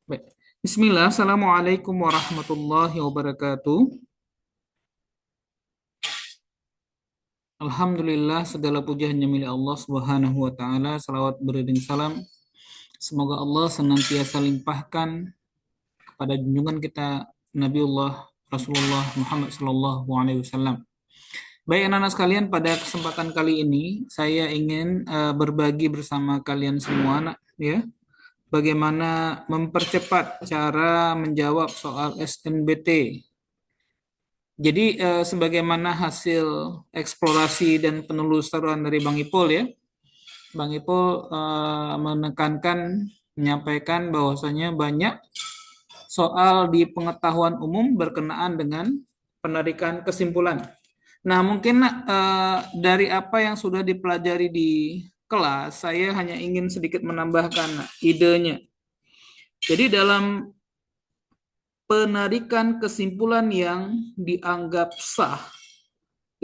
Baik. Bismillah, Assalamualaikum warahmatullahi wabarakatuh. Alhamdulillah, segala puji hanya milik Allah Subhanahu wa Ta'ala. Salawat beriring salam. Semoga Allah senantiasa limpahkan kepada junjungan kita Nabiullah Rasulullah Muhammad Sallallahu Alaihi Wasallam. Baik anak-anak sekalian, pada kesempatan kali ini saya ingin berbagi bersama kalian semua, ya, bagaimana mempercepat cara menjawab soal SNBT. Jadi sebagaimana hasil eksplorasi dan penelusuran dari Bang Ipul, ya, Bang Ipul menekankan, menyampaikan bahwasanya banyak soal di pengetahuan umum berkenaan dengan penarikan kesimpulan. Nah, mungkin dari apa yang sudah dipelajari di kelas, saya hanya ingin sedikit menambahkan idenya. Jadi dalam penarikan kesimpulan yang dianggap sah,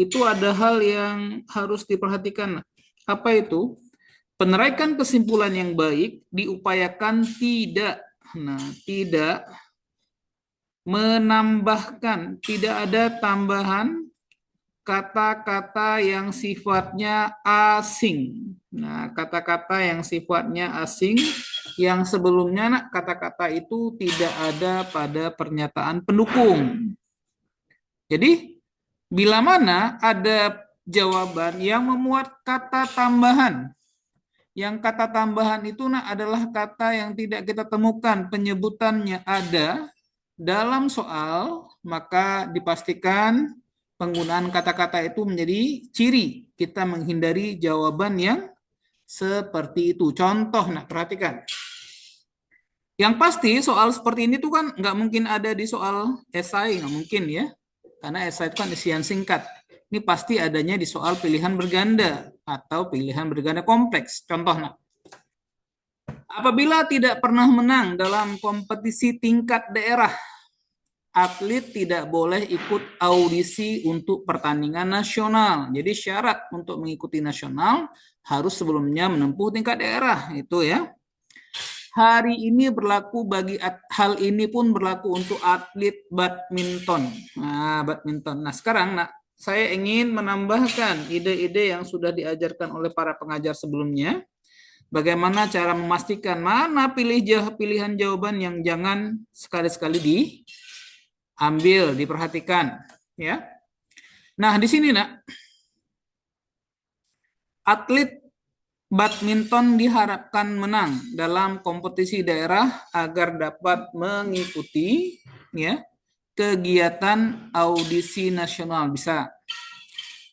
itu ada hal yang harus diperhatikan. Apa itu? Penarikan kesimpulan yang baik diupayakan tidak menambahkan, tidak ada tambahan kata-kata yang sifatnya asing. Nah, kata-kata yang sifatnya asing yang sebelumnya kata-kata itu tidak ada pada pernyataan pendukung. Jadi, bila mana ada jawaban yang memuat kata tambahan, yang kata tambahan itu adalah kata yang tidak kita temukan penyebutannya ada dalam soal, maka dipastikan penggunaan kata-kata itu menjadi ciri kita menghindari jawaban yang seperti itu. Contoh, perhatikan. Yang pasti soal seperti ini tuh kan nggak mungkin ada di soal esai, nggak mungkin ya. Karena esai itu kan isian singkat. Ini pasti adanya di soal pilihan berganda atau pilihan berganda kompleks. Contoh, apabila tidak pernah menang dalam kompetisi tingkat daerah, atlet tidak boleh ikut audisi untuk pertandingan nasional. Jadi syarat untuk mengikuti nasional harus sebelumnya menempuh tingkat daerah, itu ya. Hari ini berlaku hal ini pun berlaku untuk atlet badminton. Nah, badminton. Nah, sekarang saya ingin menambahkan ide-ide yang sudah diajarkan oleh para pengajar sebelumnya. Bagaimana cara memastikan mana pilihan jawaban yang jangan sekali-sekali diambil, diperhatikan, ya. Nah, di sini atlet badminton diharapkan menang dalam kompetisi daerah agar dapat mengikuti, ya, kegiatan audisi nasional. Bisa.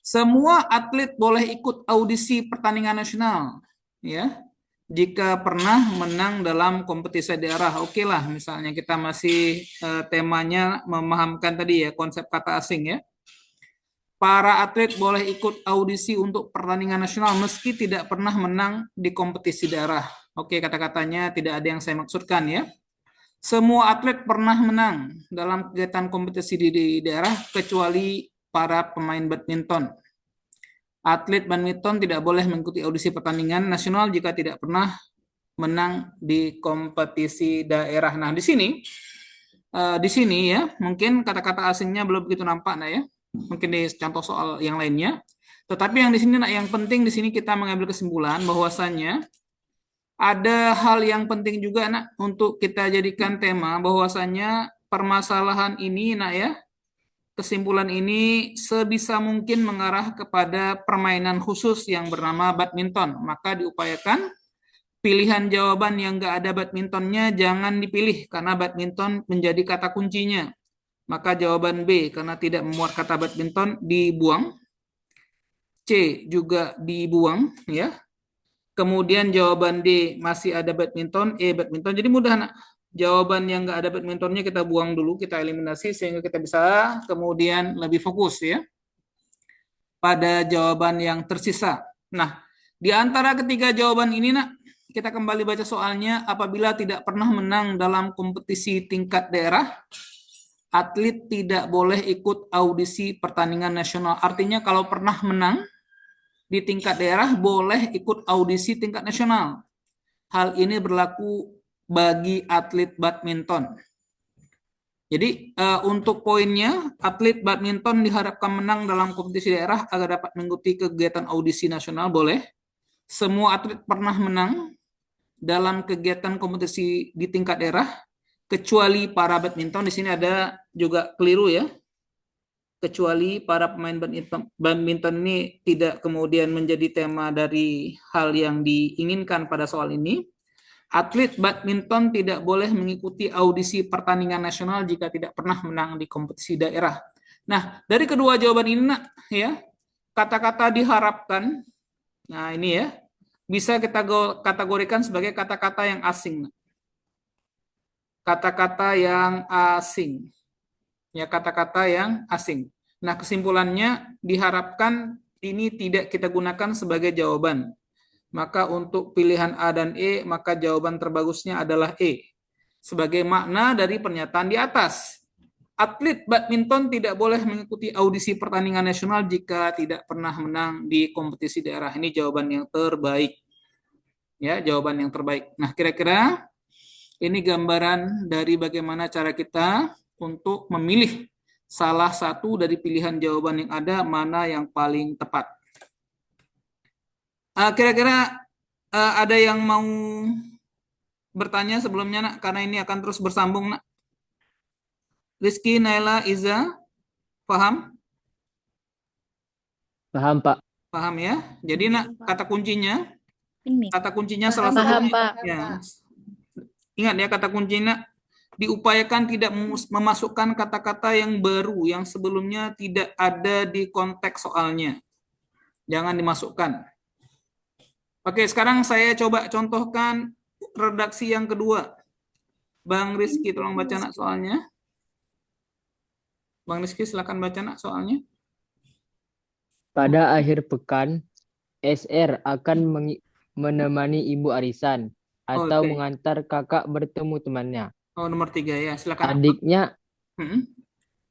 Semua atlet boleh ikut audisi pertandingan nasional, ya. Jika pernah menang dalam kompetisi daerah, oke lah. Misalnya kita masih temanya memahamkan tadi ya konsep kata asing, ya. Para atlet boleh ikut audisi untuk pertandingan nasional meski tidak pernah menang di kompetisi daerah. Oke, kata-katanya tidak ada yang saya maksudkan, ya. Semua atlet pernah menang dalam kegiatan kompetisi di daerah kecuali para pemain badminton. Atlet badminton tidak boleh mengikuti audisi pertandingan nasional jika tidak pernah menang di kompetisi daerah. Nah, di sini ya, mungkin kata-kata asingnya belum begitu nampak, ya. Mungkin di contoh soal yang lainnya. Tetapi yang di sini, yang penting di sini kita mengambil kesimpulan bahwasanya ada hal yang penting juga, untuk kita jadikan tema bahwasanya permasalahan ini, ya, kesimpulan ini sebisa mungkin mengarah kepada permainan khusus yang bernama badminton. Maka diupayakan pilihan jawaban yang nggak ada badmintonnya jangan dipilih karena badminton menjadi kata kuncinya. Maka jawaban B karena tidak memuat kata badminton dibuang. C juga dibuang, ya. Kemudian jawaban D masih ada badminton, E badminton. Jadi mudah, jawaban yang nggak ada badmintonnya kita buang dulu, kita eliminasi sehingga kita bisa kemudian lebih fokus, ya, pada jawaban yang tersisa. Nah, di antara ketiga jawaban ini, kita kembali baca soalnya. Apabila tidak pernah menang dalam kompetisi tingkat daerah, atlet tidak boleh ikut audisi pertandingan nasional. Artinya kalau pernah menang di tingkat daerah boleh ikut audisi tingkat nasional. Hal ini berlaku bagi atlet badminton. Jadi untuk poinnya, atlet badminton diharapkan menang dalam kompetisi daerah agar dapat mengikuti kegiatan audisi nasional, boleh. Semua atlet pernah menang dalam kegiatan kompetisi di tingkat daerah, kecuali para badminton. Di sini ada juga keliru ya. Kecuali para pemain badminton ini tidak kemudian menjadi tema dari hal yang diinginkan pada soal ini. Atlet badminton tidak boleh mengikuti audisi pertandingan nasional jika tidak pernah menang di kompetisi daerah. Nah, dari kedua jawaban ini, nak, ya, kata-kata diharapkan, nah ini ya, bisa kita kategorikan sebagai kata-kata yang asing. Kata-kata yang asing. Ya, kata-kata yang asing. Nah, kesimpulannya diharapkan ini tidak kita gunakan sebagai jawaban. Maka untuk pilihan A dan E, maka jawaban terbagusnya adalah E. Sebagai makna dari pernyataan di atas. Atlet badminton tidak boleh mengikuti audisi pertandingan nasional jika tidak pernah menang di kompetisi daerah. Ini jawaban yang terbaik. Ya, jawaban yang terbaik. Nah, kira-kira ini gambaran dari bagaimana cara kita untuk memilih salah satu dari pilihan jawaban yang ada, mana yang paling tepat. Kira-kira ada yang mau bertanya sebelumnya, nak? Karena ini akan terus bersambung, nak. Rizky, Naila, Iza, paham? Paham, Pak. Paham ya? Jadi, nak, kata kuncinya salah Paham, satunya, Pak. ya. Ingat ya, kata kuncinya diupayakan tidak memasukkan kata-kata yang baru yang sebelumnya tidak ada di konteks soalnya. Jangan dimasukkan. Oke, sekarang saya coba contohkan redaksi yang kedua. Bang Rizky, tolong baca, nak, soalnya. Bang Rizky, silakan baca, nak, soalnya. Pada akhir pekan, SR akan menemani ibu arisan atau Oke. mengantar kakak bertemu temannya. Oh, nomor 3 ya. Silakan. Adiknya,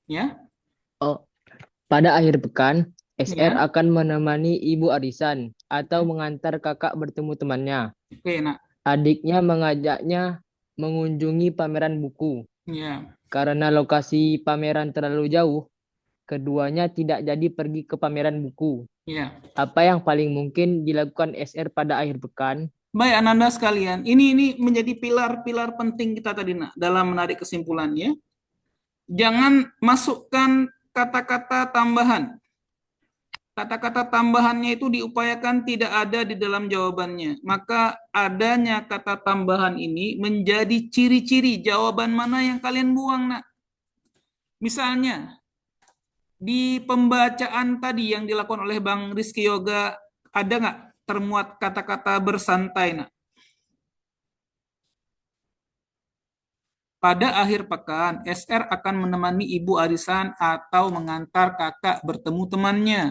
Ya. pada akhir pekan, SR Ya. akan menemani ibu arisan atau mengantar kakak bertemu temannya. Oke, nak. Adiknya mengajaknya mengunjungi pameran buku. Ya. Karena lokasi pameran terlalu jauh, keduanya tidak jadi pergi ke pameran buku. Ya. Apa yang paling mungkin dilakukan SR pada akhir pekan? Baik, Ananda sekalian. Ini menjadi pilar-pilar penting kita tadi, nak, dalam menarik kesimpulannya. Jangan masukkan kata-kata tambahan. Kata-kata tambahannya itu diupayakan tidak ada di dalam jawabannya. Maka adanya kata tambahan ini menjadi ciri-ciri jawaban mana yang kalian buang, nak. Misalnya, di pembacaan tadi yang dilakukan oleh Bang Rizky Yoga, ada nggak termuat kata-kata bersantai, nak? Pada akhir pekan, SR akan menemani ibu arisan atau mengantar kakak bertemu temannya.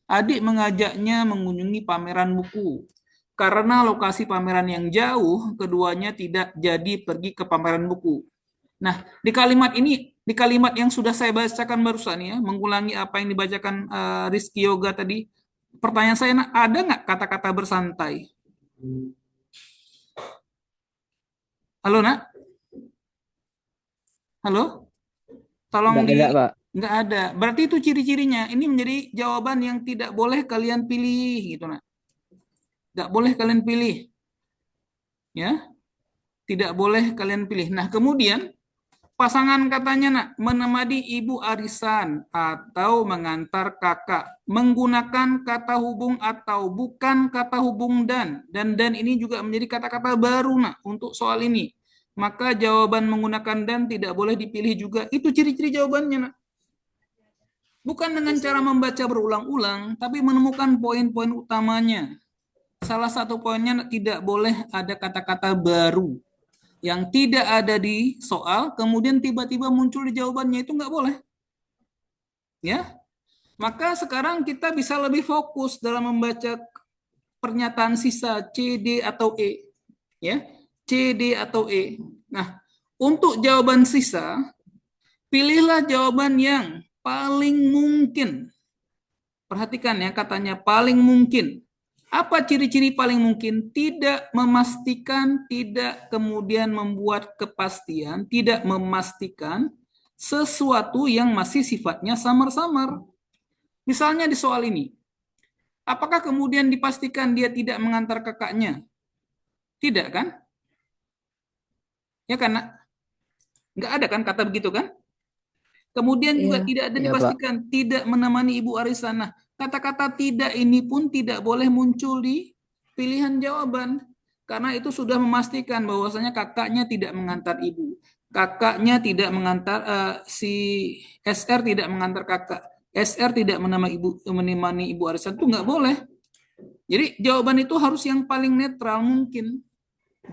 Adik mengajaknya mengunjungi pameran buku. Karena lokasi pameran yang jauh, keduanya tidak jadi pergi ke pameran buku. Nah, di kalimat ini, di kalimat yang sudah saya bacakan barusan ya, mengulangi apa yang dibacakan Rizky Yoga tadi, pertanyaan saya, ada nggak kata-kata bersantai? Halo, nak? Halo? Tolong Nggak ada, Pak. Nggak ada. Berarti itu ciri-cirinya. Ini menjadi jawaban yang tidak boleh kalian pilih, gitu, nak. Nggak boleh kalian pilih. Ya, tidak boleh kalian pilih. Nah, kemudian pasangan katanya, nak, menemani ibu arisan atau mengantar kakak. Menggunakan kata hubung atau bukan kata hubung dan. Dan ini juga menjadi kata-kata baru, nak, untuk soal ini. Maka jawaban menggunakan dan tidak boleh dipilih juga. Itu ciri-ciri jawabannya, nak. Bukan dengan cara membaca berulang-ulang, tapi menemukan poin-poin utamanya. Salah satu poinnya tidak boleh ada kata-kata baru yang tidak ada di soal, kemudian tiba-tiba muncul di jawabannya, itu nggak boleh. Ya, maka sekarang kita bisa lebih fokus dalam membaca pernyataan sisa C, D, atau E. Ya, C, D, atau E. Nah, untuk jawaban sisa, pilihlah jawaban yang paling mungkin. Perhatikan ya, katanya paling mungkin. Apa ciri-ciri paling mungkin? Tidak memastikan, tidak kemudian membuat kepastian, tidak memastikan sesuatu yang masih sifatnya samar-samar. Misalnya di soal ini, apakah kemudian dipastikan dia tidak mengantar kakaknya? Tidak kan? Ya karena nggak ada kan kata begitu kan? Kemudian juga Iya. tidak ada Iya, Pak. dipastikan tidak menemani ibu arisan. Nah, kata-kata tidak ini pun tidak boleh muncul di pilihan jawaban karena itu sudah memastikan bahwasanya kakaknya tidak mengantar ibu, kakaknya tidak mengantar si SR tidak mengantar kakak, SR tidak menemani ibu arisan itu nggak boleh. Jadi jawaban itu harus yang paling netral mungkin,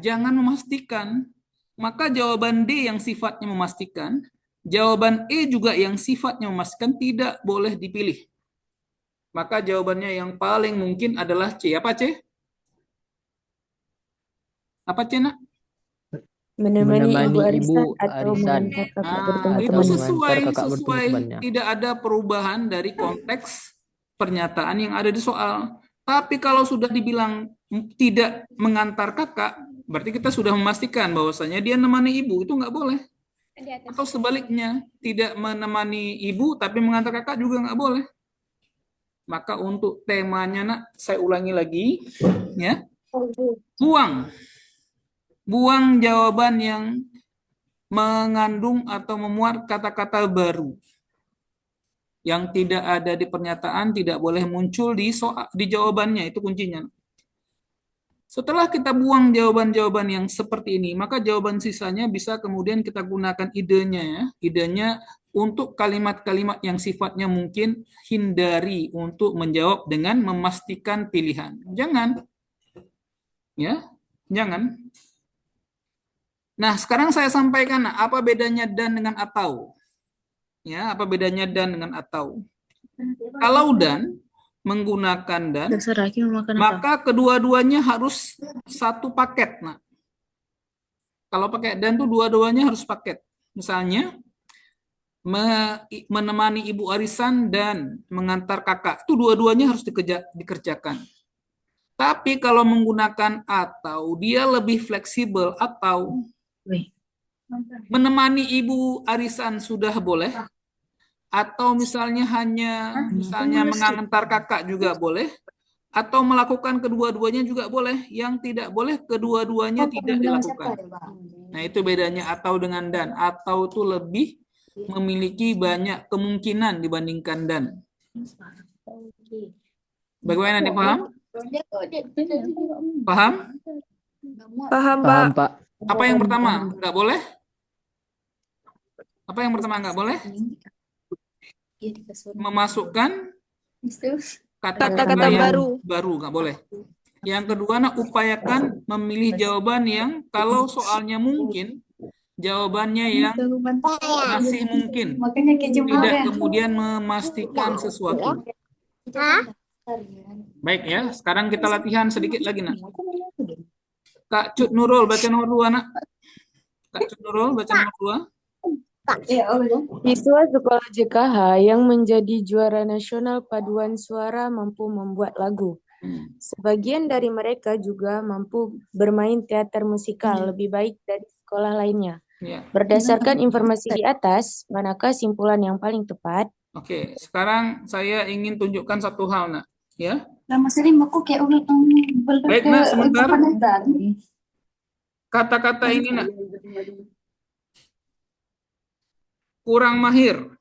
jangan memastikan. Maka jawaban D yang sifatnya memastikan, jawaban E juga yang sifatnya memastikan tidak boleh dipilih. Maka jawabannya yang paling mungkin adalah C. Apa C? Apa C, nak? Menemani ibu arisan Ibu atau arisan mengantar kakak Nah, bertemu itu atau teman. mengantar kakak bertemu sesuai, temannya. tidak ada perubahan dari konteks pernyataan yang ada di soal. Tapi kalau sudah dibilang tidak mengantar kakak, berarti kita sudah memastikan bahwasanya dia menemani ibu, itu nggak boleh. Atau sebaliknya, tidak menemani ibu tapi mengantar kakak juga nggak boleh. Maka untuk temanya, nak, saya ulangi lagi, ya. Buang jawaban yang mengandung atau memuat kata-kata baru yang tidak ada di pernyataan, tidak boleh muncul di jawabannya, itu kuncinya. Setelah kita buang jawaban-jawaban yang seperti ini, maka jawaban sisanya bisa kemudian kita gunakan idenya, ya. Idenya untuk kalimat-kalimat yang sifatnya mungkin hindari untuk menjawab dengan memastikan pilihan. Jangan, ya, jangan. Nah, sekarang saya sampaikan apa bedanya dan dengan atau. Ya, apa bedanya dan dengan atau? Kalau dan menggunakan dan, Dasar laki memakan apa? maka kedua-duanya harus satu paket. Nah, kalau pakai dan tuh dua-duanya harus paket. Misalnya menemani ibu arisan dan mengantar kakak, itu dua-duanya harus dikerjakan. Tapi kalau menggunakan atau, dia lebih fleksibel. Atau menemani ibu arisan sudah boleh, atau misalnya hanya mengantar kakak juga boleh, atau melakukan kedua-duanya juga boleh. Yang tidak boleh kedua-duanya tidak dilakukan. Nah, itu bedanya atau dengan dan. Atau itu lebih memiliki banyak kemungkinan dibandingkan dan. Bagaimana, nih, paham? Paham? Paham, Paham, Pak. Pak. Apa yang pertama? Nggak boleh? Apa yang pertama nggak boleh? Memasukkan kata-kata yang baru, nggak boleh. Yang kedua, upayakan memilih jawaban yang kalau soalnya mungkin, jawabannya yang masih mungkin, tidak kemudian memastikan sesuatu. Baik, ya, sekarang kita latihan sedikit lagi, nak. Kak Cut Nurul, baca nomor 2, nak. Kak Cut Nurul, baca nomor 2. Siswa sekolah JKH yang menjadi juara nasional paduan suara mampu membuat lagu. Sebagian dari mereka juga mampu bermain teater musikal lebih baik dari sekolah lainnya. Ya. Berdasarkan informasi di atas, manakah simpulan yang paling tepat? Oke, sekarang saya ingin tunjukkan satu hal, nak. Ya. Baik, nak, sebentar. Kata-kata ini, nak. Kurang mahir.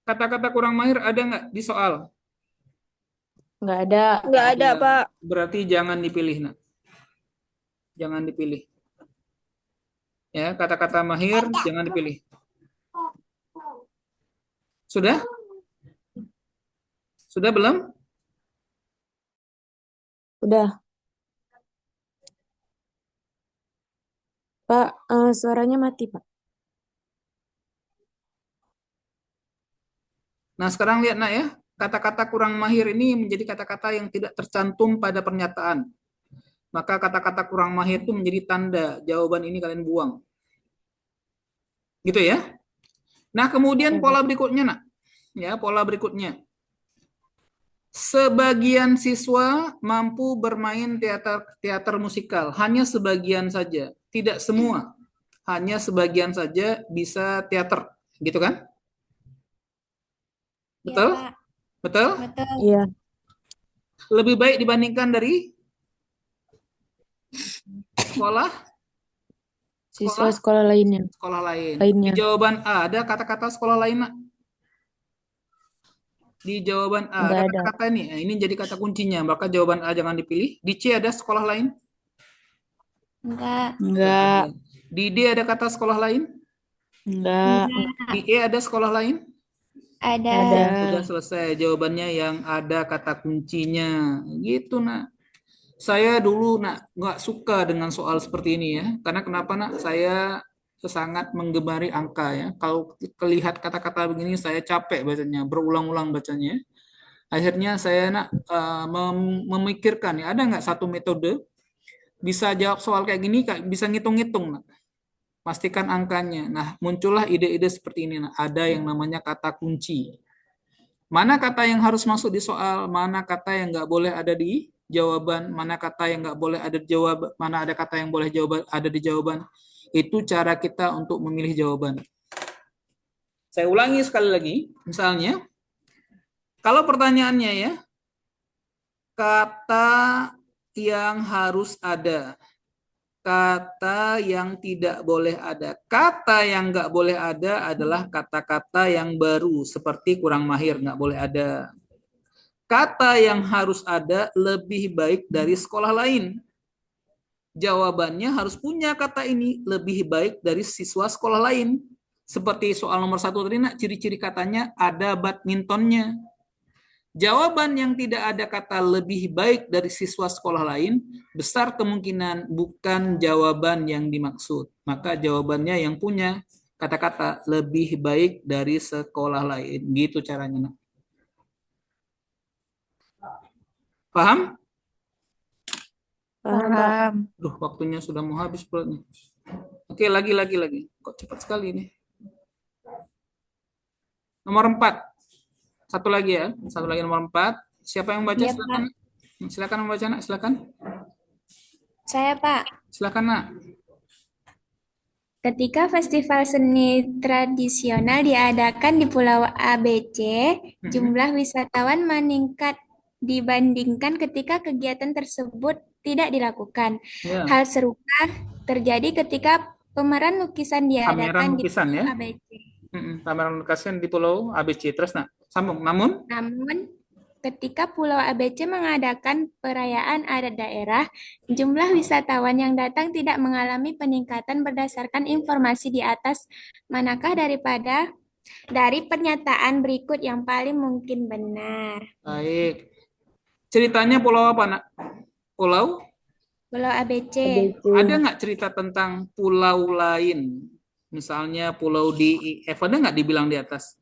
Kata-kata kurang mahir ada nggak di soal? Nggak ada. Nggak ada, Pak. Berarti jangan dipilih, nak. Jangan dipilih. Ya, kata-kata mahir jangan dipilih. Sudah? Sudah belum? Udah. Pak, suaranya mati, Pak. Nah, sekarang lihat, nak, ya. Kata-kata kurang mahir ini menjadi kata-kata yang tidak tercantum pada pernyataan. Maka kata-kata kurang mahir itu menjadi tanda jawaban ini kalian buang. Gitu, ya. Nah, kemudian pola berikutnya, nak. Ya, pola berikutnya. Sebagian siswa mampu bermain teater musikal, hanya sebagian saja, tidak semua. Hanya sebagian saja bisa teater, gitu kan? Betul? Pak. Betul? Betul. Iya. Lebih baik dibandingkan dari sekolah Siswa sekolah lainnya. sekolah lain. Lainnya. Di jawaban A ada kata-kata sekolah lain, Nak? Di jawaban A Nggak ada ada. kata-kata ini. Ini jadi kata kuncinya, maka jawaban A jangan dipilih. Di C ada sekolah lain? Enggak. Enggak. Di D ada kata sekolah lain? Enggak. Di E ada sekolah lain? Ada. Ada. Sudah selesai jawabannya yang ada kata kuncinya. Gitu, Nak. Saya dulu, Nak, nggak suka dengan soal seperti ini ya. Karena kenapa, Nak? Saya sangat menggemari angka ya. Kalau kelihat kata-kata begini saya capek bacanya, berulang-ulang bacanya. Akhirnya saya, Nak, memikirkan ya, ada nggak satu metode bisa jawab soal kayak gini, bisa ngitung-ngitung, Nak. Pastikan angkanya. Nah, muncullah ide-ide seperti ini, Nak. Ada yang namanya kata kunci. Mana kata yang harus masuk di soal, mana kata yang nggak boleh ada di jawaban, mana kata yang nggak boleh ada di jawaban, mana ada kata yang boleh ada di jawaban. Itu cara kita untuk memilih jawaban. Saya ulangi sekali lagi, misalnya, kalau pertanyaannya ya, kata yang harus ada, kata yang tidak boleh ada. Kata yang nggak boleh ada adalah kata-kata yang baru, seperti kurang mahir, nggak boleh ada. Kata yang harus ada lebih baik dari sekolah lain. Jawabannya harus punya kata ini lebih baik dari siswa sekolah lain. Seperti soal nomor 1 tadi, Nak, ciri-ciri katanya ada badmintonnya. Jawaban yang tidak ada kata lebih baik dari siswa sekolah lain, besar kemungkinan bukan jawaban yang dimaksud. Maka jawabannya yang punya kata-kata lebih baik dari sekolah lain. Gitu caranya, Nak. Paham? Paham. Duh, waktunya sudah mau habis pula nih. Oke, lagi. Kok cepat sekali ini. Nomor 4. Satu lagi ya. Satu lagi nomor 4. Siapa yang baca? Iya, Silakan. Silakan membaca, Nak. Silakan. Saya, Pak. Silakan, Nak. Ketika festival seni tradisional diadakan di Pulau ABC, jumlah wisatawan meningkat dibandingkan ketika kegiatan tersebut tidak dilakukan. Ya. Hal serupa terjadi ketika pameran lukisan Pameran diadakan di lukisan Pulau ya. ABC. Pameran lukisan di Pulau ABC. Terus, Nak, sambung. Namun, ketika Pulau ABC mengadakan perayaan adat daerah, jumlah wisatawan yang datang tidak mengalami peningkatan berdasarkan informasi di atas. Manakah dari pernyataan berikut yang paling mungkin benar? baik. Ceritanya pulau apa, Nak? Pulau ABC. Ada nggak cerita tentang pulau lain? Misalnya pulau DIF, ada nggak dibilang di atas?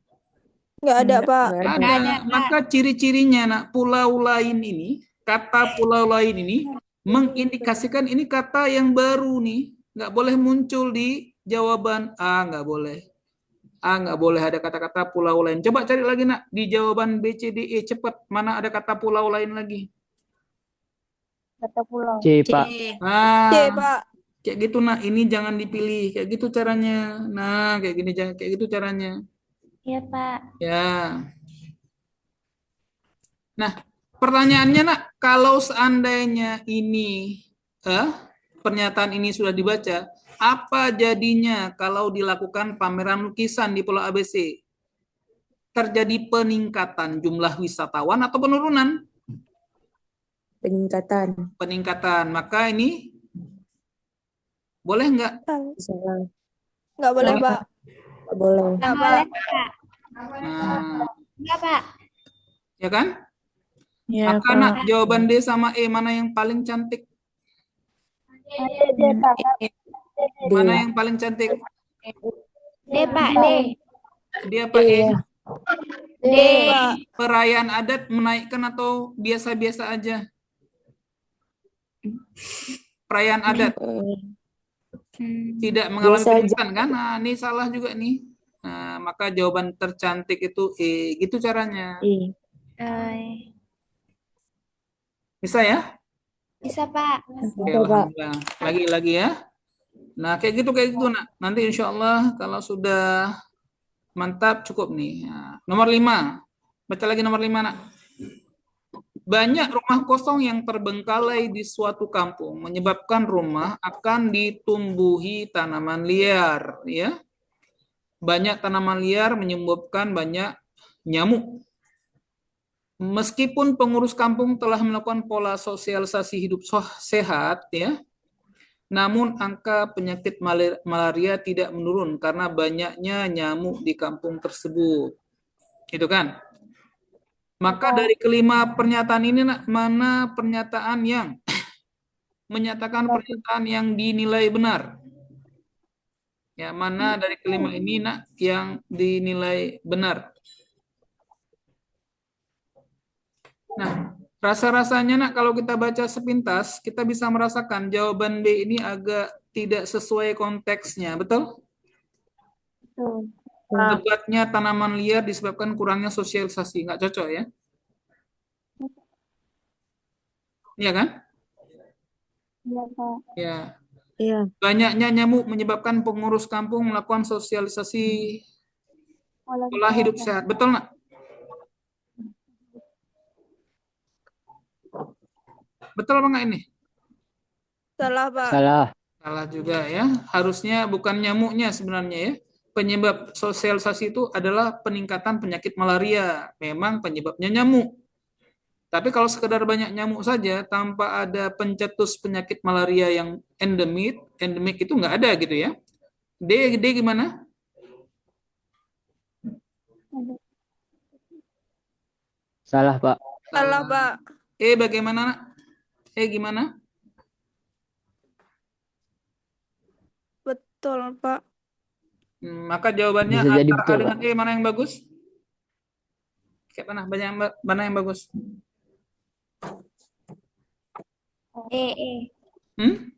Nggak ada, Pak. Ada. Maka ciri-cirinya, Nak, pulau lain ini, kata pulau lain ini mengindikasikan ini kata yang baru nih. Nggak boleh muncul di jawaban A, nggak boleh. A nggak boleh ada kata-kata pulau lain. Coba cari lagi, Nak, di jawaban B, C, D, E, cepat. Mana ada kata pulau lain lagi? Kata pulau. C, Pak. Nah, C, Pak. kayak gitu, Nak. Ini jangan dipilih. Kayak gitu caranya. Nah, kayak gini, kayak gitu caranya. Iya, Pak. Ya. Nah, pertanyaannya, Nak, kalau seandainya ini pernyataan ini sudah dibaca, apa jadinya kalau dilakukan pameran lukisan di Pulau ABC? Terjadi peningkatan jumlah wisatawan atau penurunan? Peningkatan. Peningkatan. Maka ini boleh nggak? Nggak boleh, Pak. Nggak boleh. Nggak, Pak. Nah, Enggak, Pak. ya kan? Ya, Maka, Nak, jawaban D sama E mana yang paling cantik? Mana yang paling cantik? D, Pak. D. Dia apa E? D. Perayaan adat menaikkan atau biasa-biasa aja? Perayaan adat tidak mengalami Biasa aja. peningkatan kan? Nah, ini salah juga nih. Nah, maka jawaban tercantik itu E. Gitu caranya. Bisa ya? Bisa, Pak. Oke, Bisa, Pak. alhamdulillah. Lagi ya. Nah, kayak gitu nak. Nanti insya Allah kalau sudah mantap cukup nih. Nah, nomor 5. Baca lagi nomor 5 nak. Banyak rumah kosong yang terbengkalai di suatu kampung menyebabkan rumah akan ditumbuhi tanaman liar, ya. Banyak tanaman liar menyebabkan banyak nyamuk. Meskipun pengurus kampung telah melakukan pola sosialisasi hidup sehat, ya, namun angka penyakit malaria tidak menurun karena banyaknya nyamuk di kampung tersebut. Itu kan? Maka dari kelima pernyataan ini, mana pernyataan yang menyatakan pernyataan yang dinilai benar? Ya, mana dari kelima ini yang dinilai benar? Nah, rasa-rasanya kalau kita baca sepintas, kita bisa merasakan jawaban B ini agak tidak sesuai konteksnya, betul? Debatnya tanaman liar disebabkan kurangnya sosialisasi, nggak cocok ya? Iya kan? Iya, Pak. Ya. Iya. Banyaknya nyamuk menyebabkan pengurus kampung melakukan sosialisasi pola hidup sehat, betul nggak? Betul apa nggak ini? Salah, Pak. Salah. Salah juga ya. Harusnya bukan nyamuknya sebenarnya ya. Penyebab sosialisasi itu adalah peningkatan penyakit malaria. Memang penyebabnya nyamuk. Tapi kalau sekedar banyak nyamuk saja tanpa ada pencetus penyakit malaria yang endemik itu nggak ada gitu ya. D gimana? Salah, Pak. Salah, Pak. Bagaimana nak? Gimana? Betul, Pak. Maka jawabannya Bisa jadi antara A betul, dengan Pak. mana yang bagus? Kayak mana yang bagus? Hmm?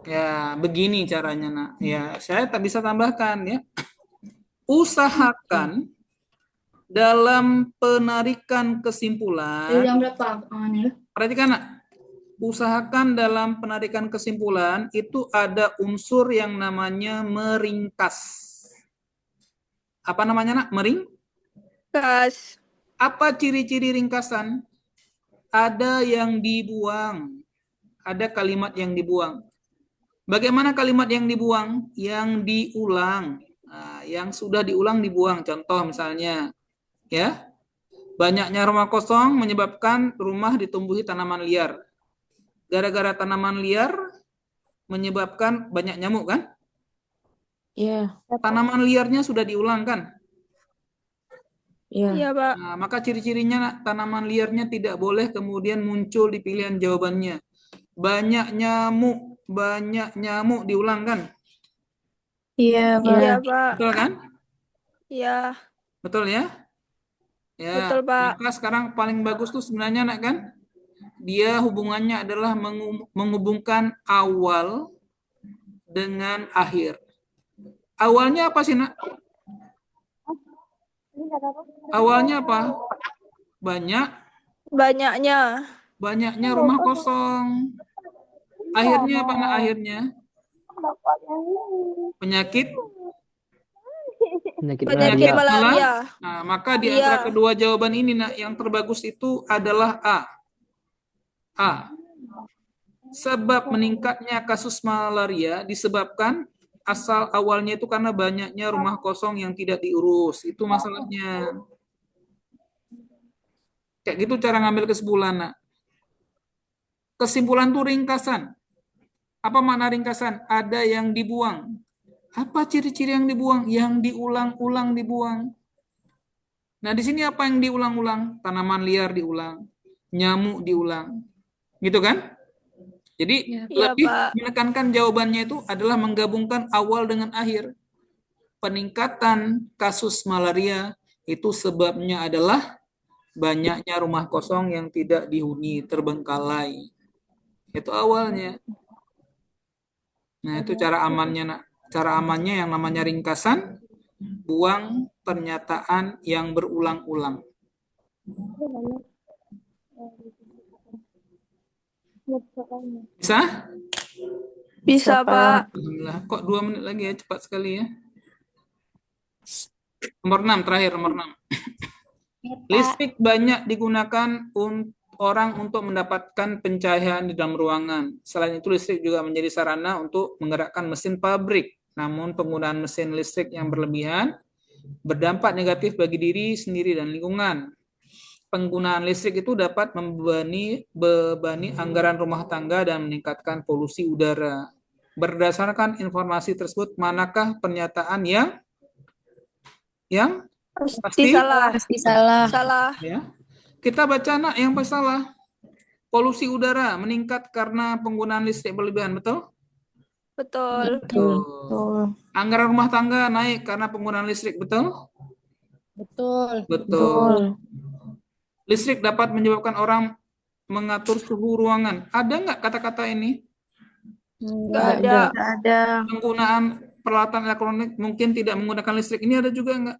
Ya, begini caranya, nak. Ya, saya tak bisa tambahkan ya. Usahakan dalam penarikan kesimpulan. Perhatikan, nak. Usahakan dalam penarikan kesimpulan itu ada unsur yang namanya meringkas. Apa namanya, nak? Kas. Apa ciri-ciri ringkasan? Ada yang dibuang. Ada kalimat yang dibuang. Bagaimana kalimat yang dibuang? Yang diulang. Nah, yang sudah diulang dibuang. Contoh misalnya, ya, banyaknya rumah kosong menyebabkan rumah ditumbuhi tanaman liar. Gara-gara tanaman liar menyebabkan banyak nyamuk kan? Iya. Tanaman liarnya sudah diulang kan? Iya. Iya, Pak. Nah, maka ciri-cirinya tanaman liarnya tidak boleh kemudian muncul di pilihan jawabannya. Banyak nyamuk diulang kan? Iya, Pak. Iya, Pak. Betul kan? Iya. Betul ya? Ya, Betul, Pak. maka sekarang paling bagus tuh sebenarnya nak kan? Dia hubungannya adalah menghubungkan awal dengan akhir. Awalnya apa sih nak? Awalnya apa? Banyaknya rumah kosong. Akhirnya apa nak akhirnya? Penyakit malaria. Nah, maka di antara kedua jawaban ini nak yang terbagus itu adalah A. Sebab meningkatnya kasus malaria disebabkan asal awalnya itu karena banyaknya rumah kosong yang tidak diurus. Itu masalahnya. Kayak gitu cara ngambil kesimpulan, nak. Kesimpulan itu ringkasan. Apa makna ringkasan? Ada yang dibuang. Apa ciri-ciri yang dibuang? Yang diulang-ulang dibuang. Nah, di sini apa yang diulang-ulang? Tanaman liar diulang, nyamuk diulang. Gitu kan? Jadi lebih menekankan jawabannya itu adalah menggabungkan awal dengan akhir. Peningkatan kasus malaria itu sebabnya adalah banyaknya rumah kosong yang tidak dihuni, terbengkalai. Itu awalnya. Nah, itu cara amannya, nak. Cara amannya yang namanya ringkasan, buang pernyataan yang berulang-ulang. Bisa? Bisa, Pak. Alhamdulillah. Kok 2 menit lagi ya, cepat sekali ya. Nomor 6, terakhir nomor 6. Ya, Pak. Listrik banyak digunakan orang untuk mendapatkan pencahayaan di dalam ruangan. Selain itu, listrik juga menjadi sarana untuk menggerakkan mesin pabrik. Namun, penggunaan mesin listrik yang berlebihan berdampak negatif bagi diri sendiri dan lingkungan. Penggunaan listrik itu dapat membebani anggaran rumah tangga dan meningkatkan polusi udara. Berdasarkan informasi tersebut, manakah pernyataan yang pasti? Salah. Pasti salah. Salah. Ya. Kita baca nak yang pas salah. Polusi udara meningkat karena penggunaan listrik berlebihan, betul? Betul. Betul. Anggaran rumah tangga naik karena penggunaan listrik, betul? Betul. Betul. Listrik dapat menyebabkan orang mengatur suhu ruangan. Ada nggak kata-kata ini? Nggak ada. Penggunaan peralatan elektronik mungkin tidak menggunakan listrik. Ini ada juga nggak?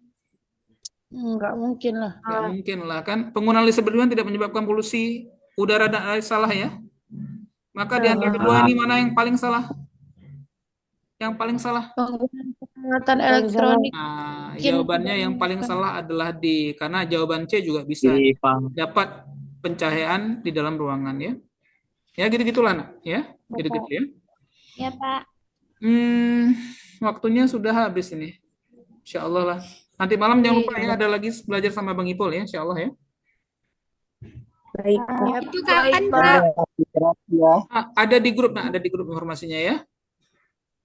Nggak mungkin lah. Nggak mungkin lah kan. Penggunaan listrik berlebihan tidak menyebabkan polusi udara dan air, salah ya. Maka di antara kedua ini mana yang paling salah? Yang paling salah? Penggunaan peralatan elektronik. Nah, jawabannya yang paling salah adalah D. Karena jawaban C juga bisa dapat pencahayaan di dalam ruangan ya. Ya gitu-gitulah nak. Ya, gitu-gitu ya. Ya, Pak. Waktunya sudah habis ini. Insya Allah lah. Nanti malam jangan lupa ya, ada lagi belajar sama Bang Ipul ya, insya Allah ya. Baik, Pak. Itu kapan, Baik, Pak? Ada di grup nak, ada di grup informasinya ya.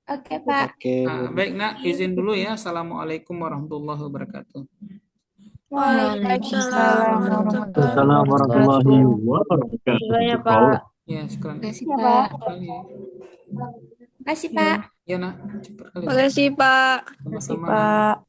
Oke, Pak. Baik nak, izin dulu ya. Assalamualaikum warahmatullahi wabarakatuh. Waalaikumsalam Assalamualaikum warahmatullahi wabarakatuh. Ya, Pak. Ya, sekarang. Makasih, Pak. Makasih, Pak. Ya nak, cepat kali. Makasih, Pak. Sama-sama. Pak.